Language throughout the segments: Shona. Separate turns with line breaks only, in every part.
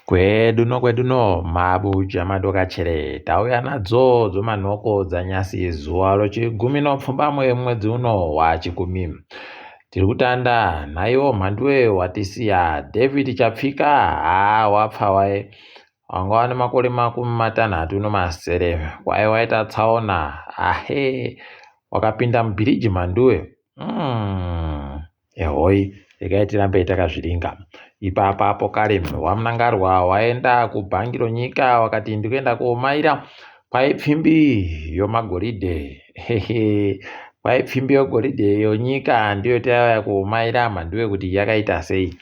Kweduno mabuja madoka chere tauya nadzo manhoko dzanyasi zuva rochigumi nopfumbamwe mwedzi uno wachikumi. Tiri kutanda nhaiwo mhanduwe watisiya David Chapfika wapfa wanga wane makore 60 waita tsaona wakapinda mubhiriji mhanduwe. Ehoi regai tirambe takazviringa. Ipapo kare wamunangarwa waenda kubhangi nyika wakati ndikuenda komaira kwaipfimbi yomagoridhe. Kwaipfimbi yogoridhe yonyika ndiyo taiya komaira mhanduwe kuti yakaita sei.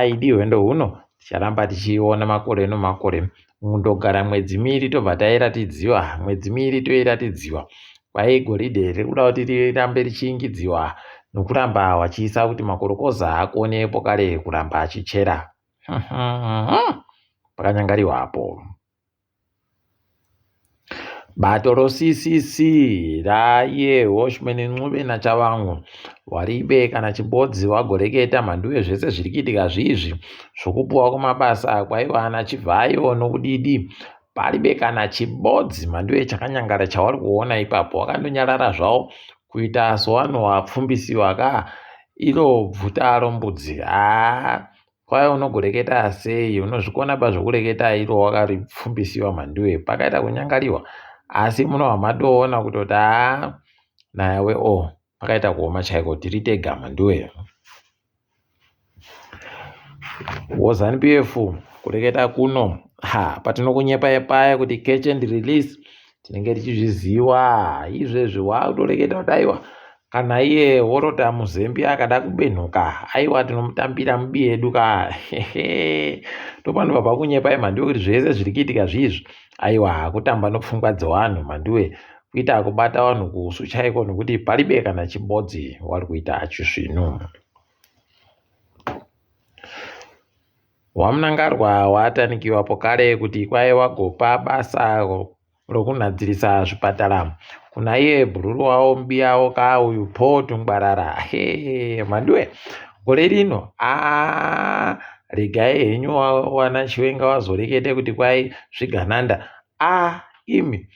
Idi hwendo huno ticharamba tichiona makore nemakore. Mundogara mwedzi miviri tobva tairatidziwa, mwedzi miviri toiratidziwa. Kwai goridhe ririkuda kuti rirambe richiingidziwa nokuramba wachiisa kuti makorokoza akonepo kare kuramba achichera. Pakanyangariwapo. Bato roCCC raiye Hoshman Ncube naChavamwu Waribe kana Chibodzi wagoreketa mhanduwe zvese zviri kuitika zvizvi zvokupuwa kumabasa kwaiva ana Chivhayo nokudidi. Paribe kana Chibodzi mhanduwe chakanyangara chavari kuona ipapo wakandonyarara zvawo kuita sowanhu wapfumbisiwa iro bvuta rombudzi. Kwai unogoreketa sei? Unozvikona zvokureketa iro wakaripfumbisiwa mhanduwe. Pakaita kunyangariwa asi munobva matoona kutoti nawe pakaita kuoma chaiko tiri tega mhanduwe. WOZANU PF kureketa kuno patinokunyepa kuti catch and release tinenge tichizviziva izvezvi wakutoreketa kuti aiwa kana iye worota muzembe akada kubenhuka aiwa tinomutambira mubi yedu topanobva pakunyepai mhanduwe kuti zvese zviri kuitika zvizvi aiwa kutamba nopfungwa dzevanhu mhanduwe kuita kubata vanhu kuhusu chaiko nokuti paribe kana Chibodzi wari kuita chizvino. Wamunangarwa watanikiwapo kare kuti kwai wagopa basa rokunadzirisa zvipatara kuna iye bhururu wavo mubi yavo uyu Paul Tungwarara. Mhanduwe gore rino regai henyu wana Chiwenga wazorekete kuti kwai zvigananda. Imi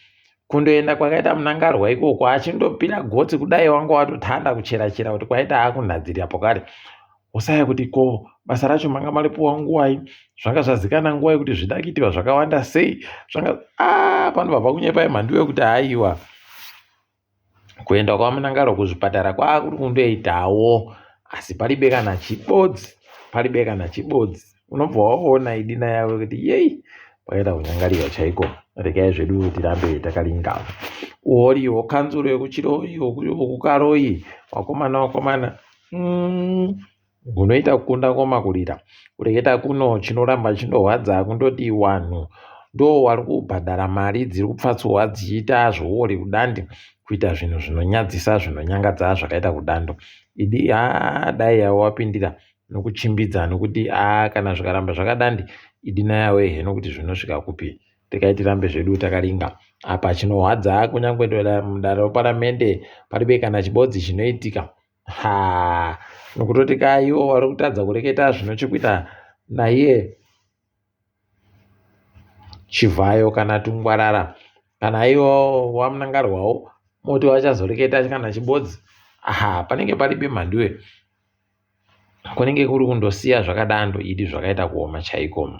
kundoenda kwakaita munangarwa ikoko achindopira gotsi kudai wanga watotanda kuchera kuti kwaita akunadzirirapo kare. Usaya kuti basa racho manga maripuwa nguwai, zvanga zvazikana nguwai kuti zvida kuitirwa zvakawanda sei. Panobva pakunyepai mhanduwe kuti aiwa kuenda kwamunangarwa kuzvipatara kwakuri kundoitawo asi paribe kana Chibodzi. Unobva waona idina yavo kuti yei pakaita kunyangariwa chaiko. Regai zvedu tirambe takaringa. Uriwo kanzuro yekuChiroyi kuKaroyi wakomana unoita kukunda komakurira. Kureketa kuno chinoramba chinorwadza kundoti wanhu ndo wari kubhadhara mari dziri kupfatsuwa dzichiita zvouri kudandi kuita zvinhu zvinonyadzisa zvinonyangadza zvakaita kudando. Idi dai yavo wapindira nokuchimbidza nokuti kana zvikaramba zvakadandi idina yawe heno kuti zvinosvika kupi. Regai tirambe zvedu takaringa. Apa chinorwadza kunyange mudare reparamende paribe kana Chibodzi chinoitika. Nokutoti ivo vari kutadza kureketa zvinochikuita naiye Chivhayo kana Tungwarara kana ivo wamunangarwawo moti vachazoreketa kana Chibodzi. Panenge paribe mhanduwe kunenge kuri kundosiya zvakadando idi zvakaita kuoma chaiko.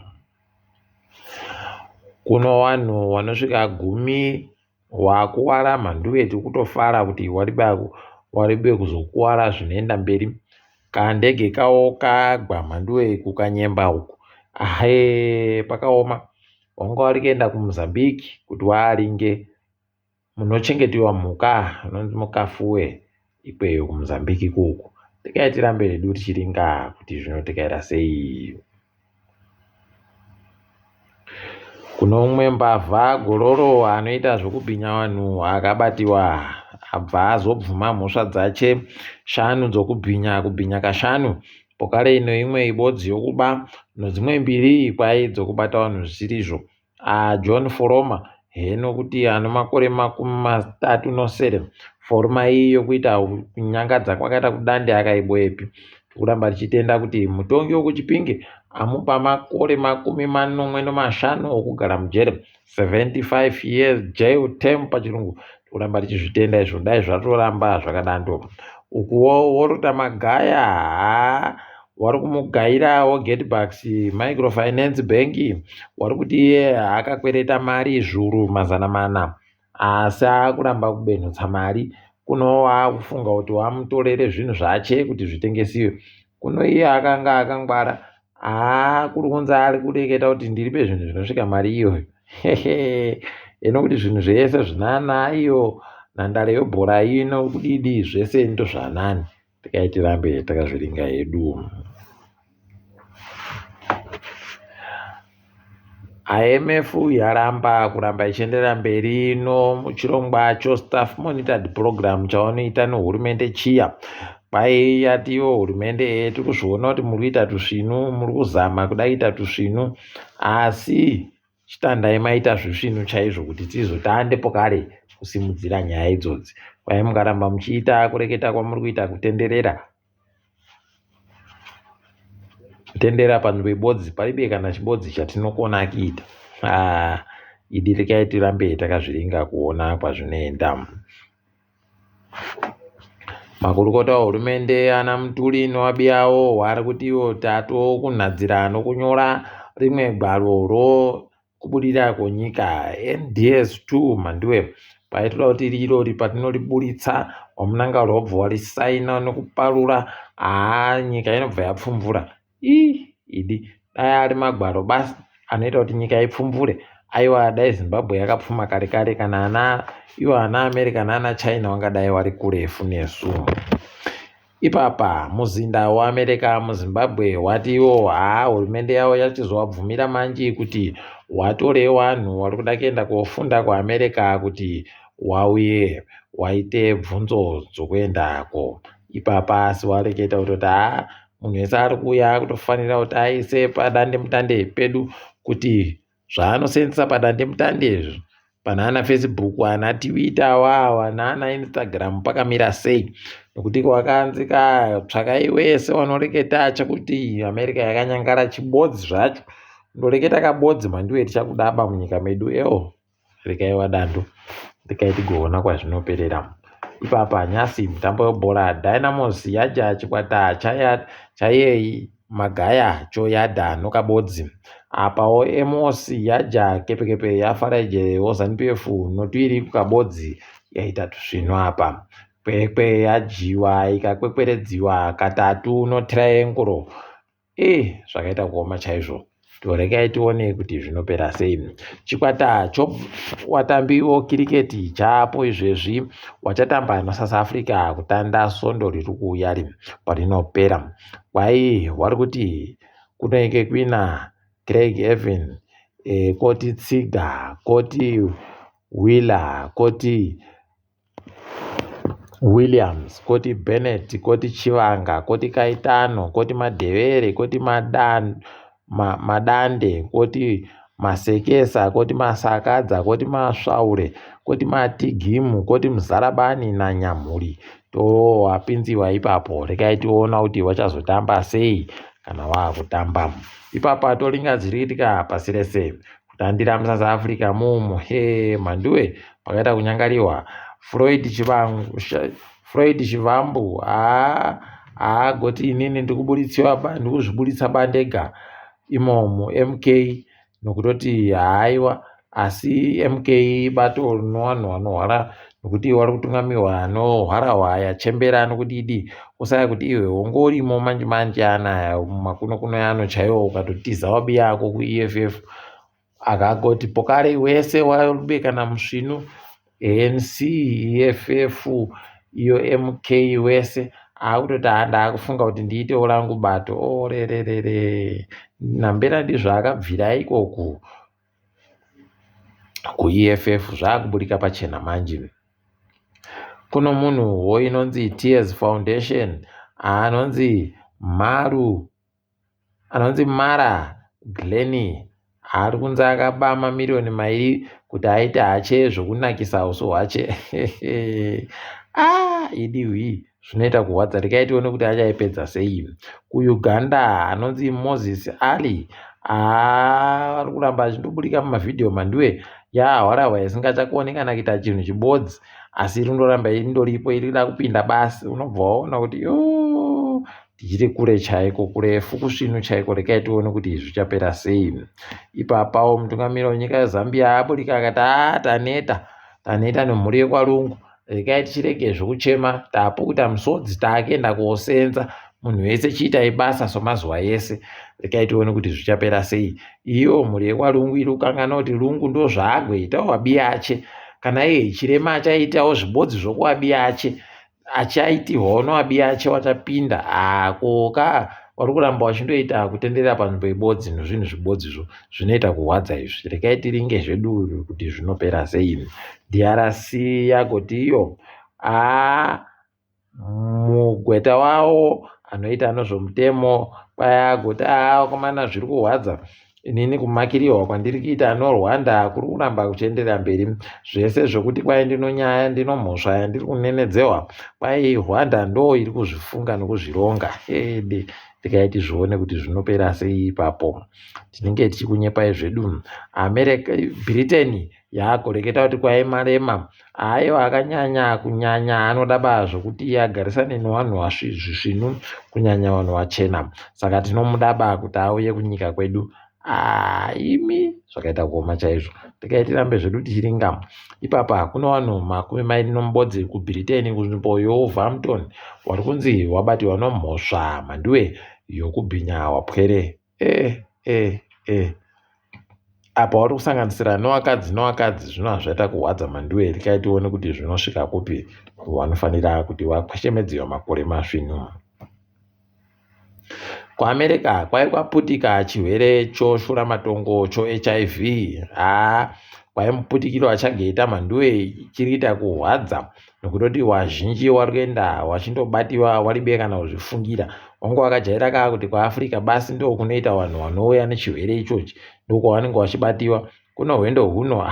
Kuno vanhu vanosvika 10 wakuwara mhanduwe tikutofara kuti waribe kuzokuwara zvinoenda mberi. Kandege kawo kagwa mhanduwe kukanyemba uku. Pakaoma. Wanga wari kuenda kuMozambique kuti waaringe munochengetewa mhuka inonzi mukafuwe ikweyo kuMozambique ikoko. Regai tirambe hedu tichiringa kuti zvinotikaira sei. Kuno umwe mbavha gororo anoita zvokubhinya vanhu akabatiwa abva azobvuma mhosva dzache 5 dzokubhinya kashanu. Pokare ino imwe ibodzi yokuba nedzimwe 2 kwai dzokubata vanhu zvisirizvo. John Foroma heno kuti ano makore 37 Foroma iyi yokuita kunyangadza kwakaita kudande akaiboyepi. Kuramba tichitenda kuti mutongi wekuChipinge amupa makore 45 okugara mujere, 75 years jail term pachirungu. Kuramba tichizvitenda izvo, dai zvatoramba zvakadando. Ukuwo worota magaya, wari kumugairawo Getbacks Microfinance Bank, wari kuti iye akakwereta mari zviuru 400, asi akuramba kubenhutsa mari. Kuno akufunga kuti wamutorere zvinhu zvache kuti zvitengesiwe. Kuno iye akanga akangwara, kuri kunzi ari kureketa kuti ndiripe zvinhu zvinosvika mari iyoyo. Eno kuti zvinhu zvese zvinana iyo nhandare yebhora ino kudidi zvese ndo zvanani. Tikatirambe takazviringa hedu. IMF yaramba kuramba ichienderera mberi muchirongwa cho staff monitored program chaanoita nehurumende chiya. Kwai yatiwo hurumende tiri kuzviona kuti muri kuita tusvinu, muri kuzama kuda kuita tusvinu, asi chitandai maita zvisvinu chaizvo kuti tizotande pokare kusimudzira nyaya idzodzi. Kwai mukaramba muchiita kureketa kwamuri kuita kutenderera panzvimbo ibodzi paribe kana chibodzi chatinokona kuita. Idi rekai tirambe takazviringa kuona kwazvinoenda. Makurukota hurumende ana Muturi nowabiyawo wari kutiwo tato kunhadzira nokunyora rimwe gwaro kubudira kwenyika NDS2 mandiwe. Paitoda kuti riro patinoriburitsa wamunanga rwobva warisaina nokuparura, nyika inobva yapfumvura. Idi dai ari magwaro basi anoita kuti nyika ipfumvure, aiwa dai Zimbabwe yakapfuma kare kare, kana iwo ana America nana China wangadai wari kurefu nesu. Ipapa muzinda weAmerica muZimbabwe watiwo hurumende yavo yachizovabvumira manji kuti watore vanhu vari kuda kuenda kofunda kuAmerica kuti wauye waite bvunzo dzokuendako. Ipapa asi wareketa kuti munhu wese ari kuuya kutofanira kuti aise padande mutande pedu kuti zvaanosenzesa padande mutande panana Facebook, ana Twitter wawa nana Instagram pakamira sei, nekuti kwakanzika tsvakai wese wanoreketa chakuti America yakanyangara chibodzi zvacho. Ndoreketa kabodzi mandiwe tichakudaba munyika medu. Rekaiwa dando, rekai tigoona kwazvinoperera. Ipapa nyasi mutambo webhora Dynamos yaja chikwata chayei magaya choyadha nokabodzi. Apawo Emos yaja kepekepe yaFaraje Zanu-PF notwiri kukabodzi yaita tusvino apa. Kwekwe yajiwa ikakwekweredziwa katatu noTriangle. Zvakaita kuoma chaizvo. Torekai tione kuti zvinopera sei. Chikwata watambiwo kiriketi chapo izvezvi wachatamba naSouth Africa kutanda svondo riri kuuya parinopera. Kwai wari kuti kunoike kwina Craig Evan, koti Tsiga, koti Wheeler, koti Williams, koti Bennett, koti Chivanga, koti Kaitano, koti Madhevere, koti Madande, koti Masekesa, koti Masakadza, koti Masvaure, koti Matigimu, koti Muzarabani naNyamhuri. Wapinziwa ipapo. Rekai tiona kuti wachazotamba sei kana waakutamba. Ipapa toringadziririka pasi rese kutandira muSouth Africa mumu. Mandiwe pakaita kunyangariwa Floyd Chivambu goti inini ndikuzviburitsa bandega imomo MK nokutoti haiwa, asi MK bato rinowanhu vanorwara nokuti wari kutungamiwa nohwara hwaya Chembera nokudidi kusaya kuti iwe ungorimo manje anaya makuno yano chaiwo ukatotiza wabiyako kuEFF akagoti pokare wese wabeka namusvinu ANC EFF iyo MK wese akutoti ndakufunga kuti ndiitewo rangu bato. Rerere Nambera ndizvo akabvira ikoku kuEFF zvakuburika pachena manje. Kuno munhu inonzi Tears Foundation anonzi Mara Glenny ari kunzi akaba mamiliyoni 2 kuti aite hache zvokunakisa uso hwache. Idiwi zvinoita kurwadza. Regai tione kuti achaipedza sei. KuUganda anonzi Moses Ali ari kuramba achindoburika mumavhidhiyo manduwe hwarawa isingachakoni kana kuita chinhu chibodzi, asi rindoramba indoripo irida kupinda basi. Unobva waona kuti tichiri kure chaiko, kurefu kusvinu chaiko. Regai tione kuti izvi zvichapera sei. Ipapawo mutungamiriri wenyika yeZambia aburika akati taneta nemhuri yekwarungu. Regai tichirege zvokuchema, tapukuta musodzi taakenda kosenza. Munhu wese chiitai basa somazuva ese. Regai tione kuti zvichapera sei. Iyo mhuri yekwarungu iri kukangana kuti lungu ndo zvaagoitawo wabiyache. Kana iye chirema achaitawo zvibodzi zvokuwabiyache, achaitirwawo nowabiyache wachapinda. Koka wari kuramba wachindoita kutenderera panzvimbo ibodzi nezvinhu zvibodzizvo zvinoita kurwadza izvi. Regai tiringe zvedu kuti zvinopera sei. DRC yagoti iyo mugweta wawo anoita nezvomutemo kwayagoti komana zviri kurwadza. Inini kumakirirwa kwandiri kuita noRwanda kuri kuramba kuchienderera mberi. Zvese zvokuti kwai ndinomhosva yandiri kunenedzewa, kwai Rwanda ndo iri kuzvifunga nokuzvironga. Regai tizvione kuti zvinopera sei ipapo. Tinenge tichikunyepai zvedu. Britain yagoreketa kuti kwai marema aiwa akanyanya kunyanya anoda zvokuti agarisane nevanhu zvisvinu, kunyanya vanhu vachena. Saka tinomudaba kuti auye kunyika kwedu. Imi zvakaita kuoma chaizvo. Regai tirambe zvedu tichiringa. Ipapa kuna vanhu 29 kuBritain kunzvimbo yeWolverhampton wari kunzi wabatiwa nomhosva manduwe yokubhinya wapwere. Apa wari kusanganisira nevakadzi zvino hazvaita kurwadza manduwe. Regai tione kuti zvinosvika kupi vanofanira kuti vakweshemedziwa makore masvinu. KuAmerica kwai kwaputika chirwere choshuramatongo choHIV. Kwai muputikiro wachageita manduwe chiriita kurwadza nokutoti wazhinji wari kuenda wachindobatiwa waribe kana kuzvifungira. Wanga wakajaira kuti kuAfrica basi ndo kunoita vanhu vanouya nechirwere ichochi, ndokwavanenge vachibatiwa. Kuno hwendo huno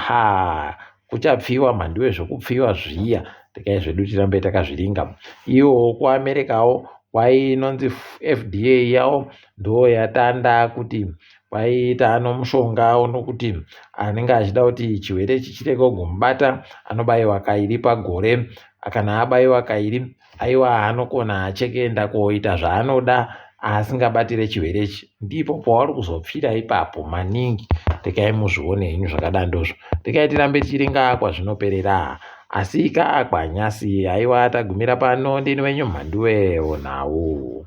kuchapfiwa manduwe zvokupfiwa zviya. Regai zvedu tirambe takazviringa. Iwo kuAmericawo kwai inonzi FDA yawo ndo yatanda kuti kwaiita mushonga unokuti anenge achida kuti chirwere chirege kugomubata anobayiwa kairi pagore. Kana abayiwa kairi aiwa anokona achekuenda koita zvaanoda asingabatire chirwere ichi. Ndipo pavari kuzopfira ipapo maningi. Regai muzvione henyu zvakadandozvo. Regai tirambe tichiringa kwazvinoperera. Asi kwanyasi aiwa tagumira pano ndini wenyu mhanduwe nawo.